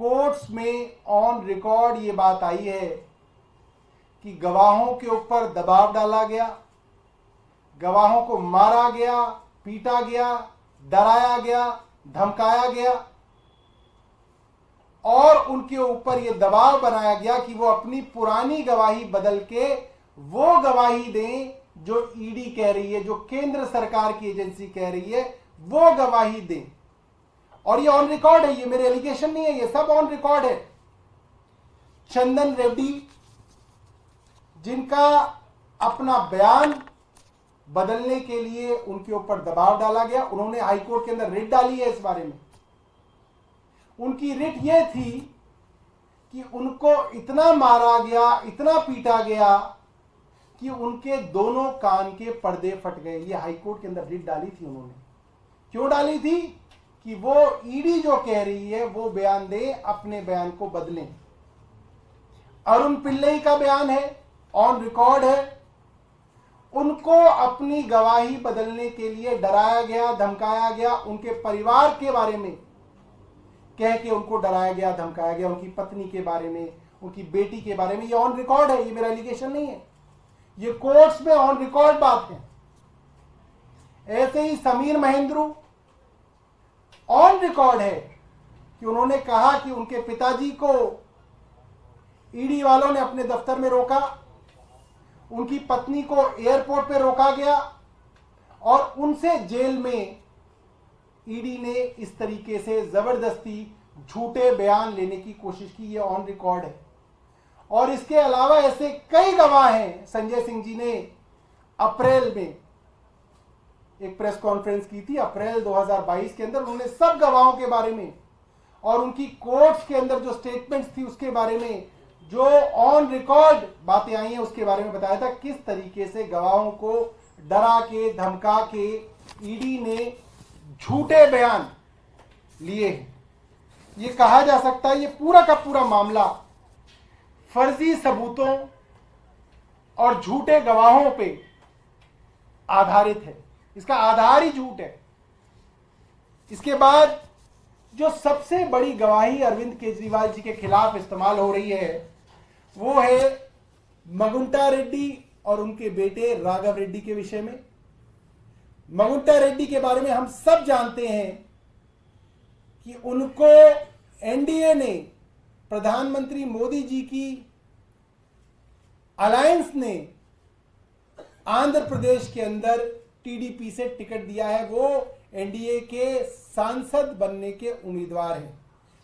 Courts में on record ये बात आई है कि गवाहों के ऊपर दबाव डाला गया, गवाहों को मारा गया, पीटा गया, डराया गया, धमकाया गया और उनके ऊपर यह दबाव बनाया गया कि वो अपनी पुरानी गवाही बदल के वो गवाही दें जो ईडी कह रही है, जो केंद्र सरकार की एजेंसी कह रही है, वो गवाही दें। और ये ऑन रिकॉर्ड है, ये मेरे एलिगेशन नहीं है, ये सब ऑन रिकॉर्ड है। चंदन रेड्डी, जिनका अपना बयान बदलने के लिए उनके ऊपर दबाव डाला गया, उन्होंने हाईकोर्ट के अंदर रिट डाली है इस बारे में। उनकी रिट यह थी कि उनको इतना मारा गया, इतना पीटा गया कि उनके दोनों कान के पर्दे फट गए। ये हाईकोर्ट के अंदर रिट डाली थी उन्होंने। क्यों डाली थी? कि वो ईडी जो कह रही है वो बयान दे, अपने बयान को बदलें। अरुण पिल्लई का बयान है, ऑन रिकॉर्ड है। उनको अपनी गवाही बदलने के लिए डराया गया, धमकाया गया, उनके परिवार के बारे में कह के उनको डराया गया, धमकाया गया, उनकी पत्नी के बारे में, उनकी बेटी के बारे में। ये ऑन रिकॉर्ड है, ये मेरा एलिगेशन नहीं है, ये कोर्ट्स में ऑन रिकॉर्ड बात है। ऐसे ही समीर महेंद्रू, ऑन रिकॉर्ड है कि उन्होंने कहा कि उनके पिताजी को ईडी वालों ने अपने दफ्तर में रोका, उनकी पत्नी को एयरपोर्ट पे रोका गया और उनसे जेल में ईडी ने इस तरीके से जबरदस्ती झूठे बयान लेने की कोशिश की। ये ऑन रिकॉर्ड है। और इसके अलावा ऐसे कई गवाह हैं। संजय सिंह जी ने अप्रैल में एक प्रेस कॉन्फ्रेंस की थी, अप्रैल 2022 के अंदर। उन्होंने सब गवाहों के बारे में और उनकी कोर्ट्स के अंदर जो स्टेटमेंट्स थी उसके बारे में, जो ऑन रिकॉर्ड बातें आई हैं उसके बारे में बताया था, किस तरीके से गवाहों को डरा के, धमका के ईडी ने झूठे बयान लिए हैं। ये कहा जा सकता है ये पूरा का पूरा मामला फर्जी सबूतों और झूठे गवाहों पे आधारित है। इसका आधार ही झूठ है। इसके बाद जो सबसे बड़ी गवाही अरविंद केजरीवाल जी के खिलाफ इस्तेमाल हो रही है वो है मगुंटा रेड्डी और उनके बेटे राघव रेड्डी के विषय में। मगुंटा रेड्डी के बारे में हम सब जानते हैं कि उनको एनडीए ने, प्रधानमंत्री मोदी जी की अलायंस ने आंध्र प्रदेश के अंदर टीडीपी से टिकट दिया है। वो एनडीए के सांसद बनने के उम्मीदवार हैं।